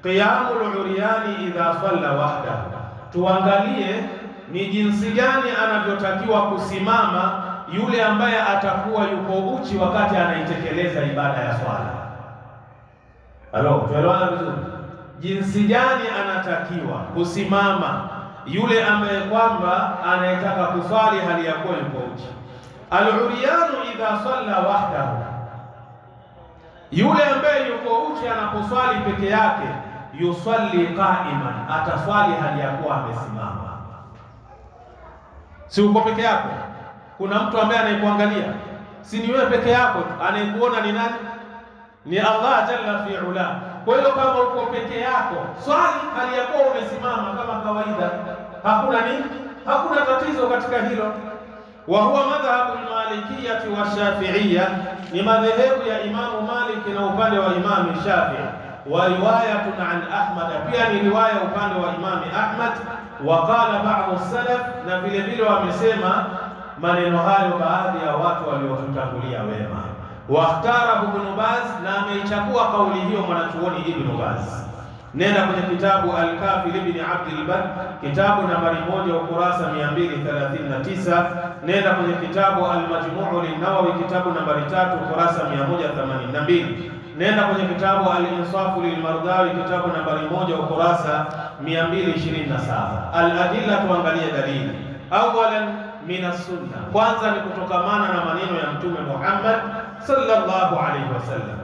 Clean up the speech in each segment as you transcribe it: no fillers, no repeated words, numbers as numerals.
qiyamul uryani idha salla wahdahu, tuangalie ni jinsi gani anavyotakiwa kusimama yule ambaye atakuwa yuko uchi wakati anaitekeleza ibada ya swala. Halo, tuelewana vizuri? Jinsi gani anatakiwa kusimama yule ambaye kwamba anayetaka kuswali hali ya kuwa yuko uchi. Al-uryanu idha salla wahdahu, yule ambaye yuko uchi anaposwali peke yake, yusalli qa'iman, ataswali hali ya kuwa amesimama. Si uko peke yako, kuna mtu ambaye anayekuangalia, si ni wewe peke yako. Anayekuona ni nani? Ni Allah jalla fi ula. Kwa hiyo kama uko peke yako, swali hali ya kuwa umesimama kama kawaida, hakuna nini, hakuna tatizo katika hilo. Wa huwa madhhabu al-Malikiyyah wa Shafi'iyyah, ni madhehebu ya Imamu Malik na upande wa Imamu Shafi'i. Wa riwayatun an Ahmad, pia ni riwaya upande wa Imamu Ahmad. Wa qala ba'd as-salaf, na vile vile wamesema maneno hayo baadhi ya watu waliotutangulia wema. Wakhtarahu Ibn Baz, na ameichagua kauli hiyo mwanachuoni Ibn Baz. Nenda kwenye kitabu Al-Kafi Ibn Abd al-Barr, kitabu nambari 1 ukurasa 239. Nenda kwenye kitabu Al-Majmu' lin-Nawawi, kitabu nambari 3 ukurasa 182. Nenda kwenye kitabu Al-Insaf lil-Mardawi, kitabu nambari 1 ukurasa 227. Al-adilla, tuangalie dalili. Awalan min as-sunnah, kwanza ni kutokamana na maneno ya Mtume Muhammad sallallahu alayhi wasallam.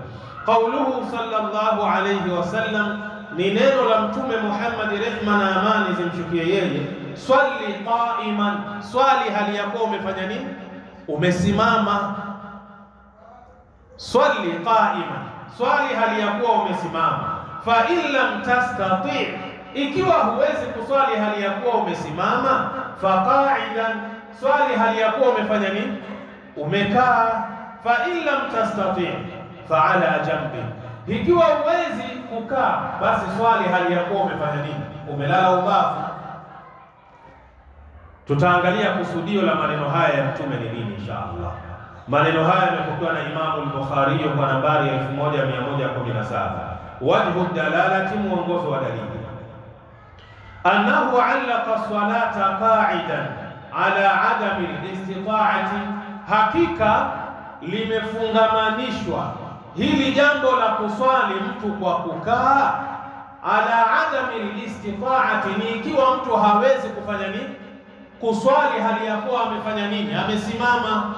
Qauluhu sallallahu alayhi wasallam, ni neno la Mtume Muhammad, rehma na amani zimshukie yeye. Swali qa'iman, swali hali ya kuwa umefanya nini? Umesimama. Swali qa'iman, swali hali ya kuwa umesimama. Fa in lam tastati', ikiwa huwezi kuswali hali ya kuwa umesimama, fa qa'idan, swali hali ya kuwa umefanya nini? Umekaa. Fa in lam tastati' fa ala jambi, ikiwa huwezi kukaa, basi swali hali ya kuwa umefanya nini? Umelala ubavu. Tutaangalia kusudio la maneno haya ya Mtume ni nini inshallah. Maneno haya yamepokewa na Imamu al-Bukhari kwa nambari 1117. Wajhu dalalati, mwongozo wa dalili. Annahu allaqa salata qa'idan ala adami al-istita'ati, hakika limefungamanishwa hili jambo la kuswali mtu kwa kukaa, ala adami al-istita'ati, ni ikiwa mtu hawezi kufanya nini? Kuswali hali ya kuwa amefanya nini? Amesimama.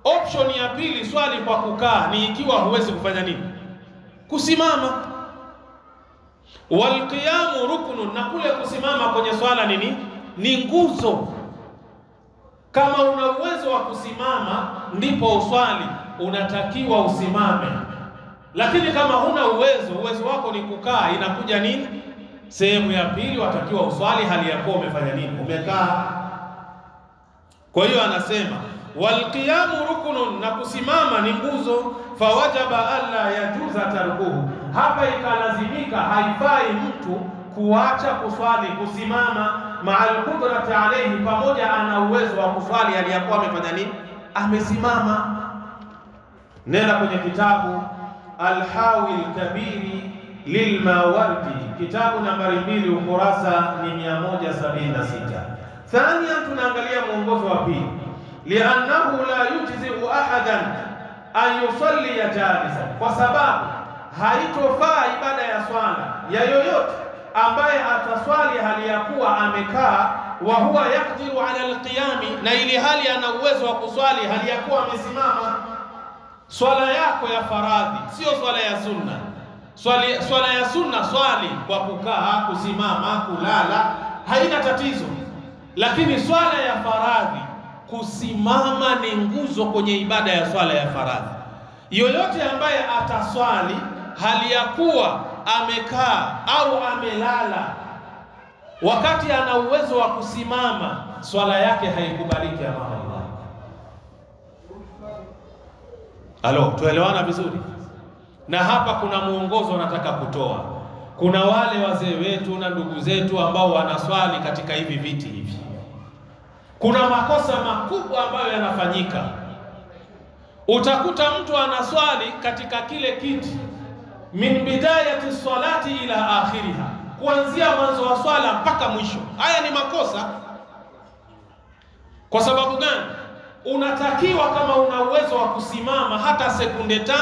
Option ya pili, swali kwa kukaa, ni ikiwa huwezi kufanya nini? Kusimama. Wal qiyamu ruknun, na kule kusimama kwenye swala nini? Ni nguzo. Kama una uwezo wa kusimama ndipo uswali, unatakiwa usimame. Lakini kama huna uwezo wako ni kukaa, inakuja nini? Sehemu ya pili, watakiwa uswali hali ya kuwa umefanya nini? Umekaa. Kwa hiyo anasema wal qiyamu ruknun, na kusimama ni nguzo. Fawajaba alla yajuza tarkuhu, hapa ikalazimika haifai mtu kuacha kuswali kusimama, ma'al qudrati alayhi, pamoja ana uwezo wa kuswali hali ya kuwa amefanya nini? Amesimama. Nenda kwenye kitabu Al-Hawi al-Kabiri lilmawardi, kitabu nambari 2 ukurasa ni 176. Thania, tunaangalia mwongozo wa pili. Li'annahu la yujzi'u ahadan an yusalli jalisan, kwa sababu haitofaa ibada ya swala ya yoyote ambaye ataswali hali ya kuwa amekaa, wa huwa yaqdiru ala alqiyami, na ili hali ana uwezo wa kuswali hali ya kuwa amesimama. Swala yako ya faradhi sio swala ya sunna. Swala ya sunna, swali kwa kukaa, kusimama, kulala, haina tatizo. Lakini swala ya faradhi, kusimama ni nguzo kwenye ibada ya swala ya faradhi. Yoyote ambaye ataswali hali ya kuwa amekaa au amelala wakati ana uwezo wa kusimama, swala yake haikubaliki amama Allah. Halo, tuelewana vizuri? Na hapa kuna muongozo nataka kutoa. Kuna wale wazee wetu na ndugu zetu ambao wanaswali katika hivi viti hivi. Kuna makosa makubwa ambayo yanafanyika. Utakuta mtu anaswali katika kile kiti min bidayati salati ila kuanzia mwanzo wa swala mpaka mwisho. Haya ni makosa. Kwa sababu gani? Unatakiwa kama una uwezo wa kusimama hata sekunde 5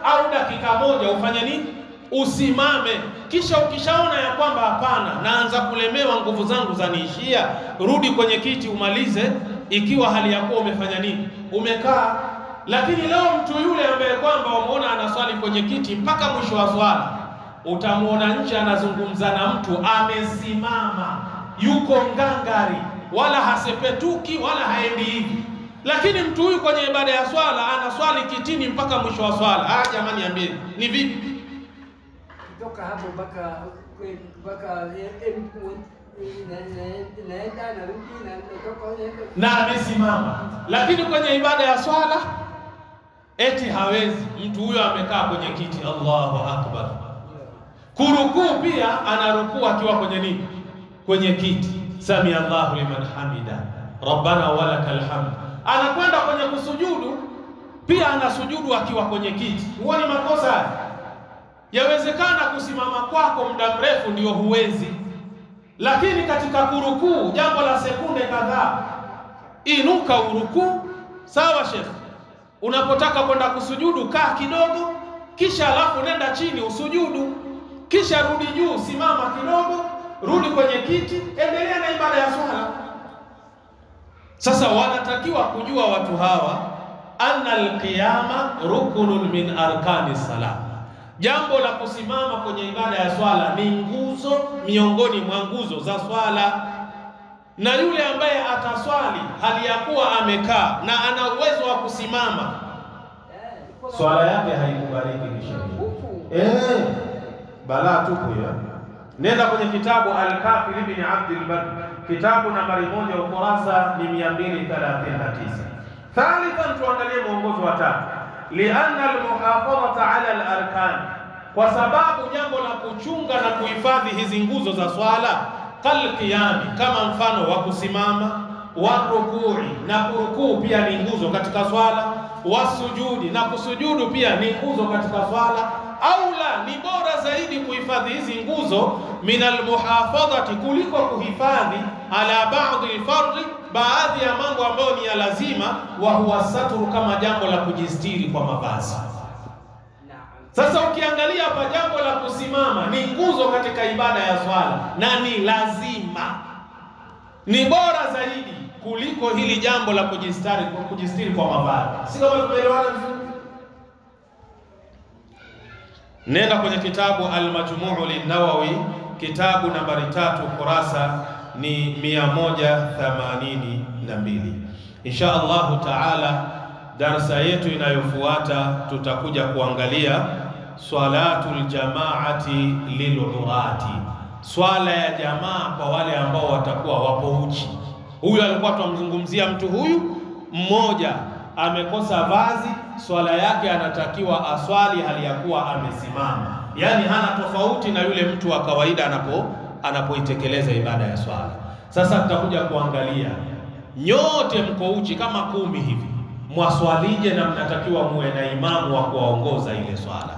au dakika 1 ufanye nini? Usimame. Kisha ukishaona ya kwamba hapana, naanza kulemewa, nguvu zangu zaniishia, rudi kwenye kiti umalize, ikiwa hali ya kuwa umefanya nini? Umekaa. Lakini leo mtu yule ambaye kwamba umeona anaswali kwenye kiti mpaka mwisho wa swala, utamuona nje anazungumza na mtu amesimama, yuko ngangari, wala hasepetuki wala haendi hivi. Lakini mtu huyu kwenye ibada ya swala anaswali kitini mpaka mwisho wa swala. Jamani, niambie ni vipi? Kutoka hapo mpaka naenda narudi na natoka na amesimama. Lakini kwenye ibada ya swala eti hawezi. Mtu huyo amekaa kwenye kiti. Allahu akbar. Kurukuu pia anarukuu akiwa kwenye nini? Kwenye kiti. Sami Allahu liman hamida, rabbana walakal hamd. Anakwenda kwenye kusujudu pia anasujudu akiwa kwenye kiti. Huo ni makosa. Yawezekana kusimama kwako muda mrefu ndio huwezi, lakini katika kurukuu jambo la sekunde kadhaa, inuka urukuu. Sawa Sheikh? Unapotaka kwenda kusujudu kaa kidogo, kisha alafu nenda chini usujudu, kisha rudi juu, simama kidogo, rudi kwenye kiti, endelea na ibada ya swala. Sasa wanatakiwa kujua watu hawa anna alqiyama rukunun min arkani salat. Jambo la kusimama kwenye ibada ya swala ni nguzo miongoni mwa nguzo za swala, na yule ambaye ataswali hali ya kuwa amekaa na ana uwezo wa kusimama, swala yake haikubaliki kisheria. Balaa tupu ya. Nenda kwenye kitabu Al-Kafi ibn Abd al-Barr, kitabu nambari 1 ukurasa ni 239. Thalithan, tuangalie mwongozo wa 3. Lianna al-muhafadhata ala al-arkan, kwa sababu jambo la kuchunga na kuhifadhi hizi nguzo za swala, kal qiyami, kama mfano wa kusimama, wa rukui, na kurukuu pia ni nguzo katika swala, wa sujudi, na kusujudu pia ni nguzo katika swala. Aula, ni bora zaidi kuhifadhi hizi nguzo min almuhafadhati, kuliko kuhifadhi ala baadhi alfardhi, baadhi ya mambo ambayo ni ya lazima, wa huwa satru, kama jambo la kujistiri kwa mavazi. Sasa ukiangalia hapa, jambo la kusimama ni nguzo katika ibada ya swala na ni lazima, ni bora zaidi kuliko hili jambo la kujistiri kwa mavazi. Si kama tumeelewana vizuri? Nenda kwenye kitabu Al-Majmuu lin-Nawawi, kitabu nambari 3 kurasa ni 182. Insha Allahu taala, darasa yetu inayofuata tutakuja kuangalia swalatul jamaati lilurati, swala ya jamaa kwa wale ambao watakuwa wapo uchi. Huyu alikuwa tumzungumzia mtu huyu mmoja amekosa vazi, swala yake anatakiwa aswali hali ya kuwa amesimama, yani hana tofauti na yule mtu wa kawaida anapoitekeleza ibada ya swala. Sasa tutakuja kuangalia nyote mko uchi kama 10 hivi, mwaswalije na mnatakiwa muwe na imamu wa kuwaongoza ile swala.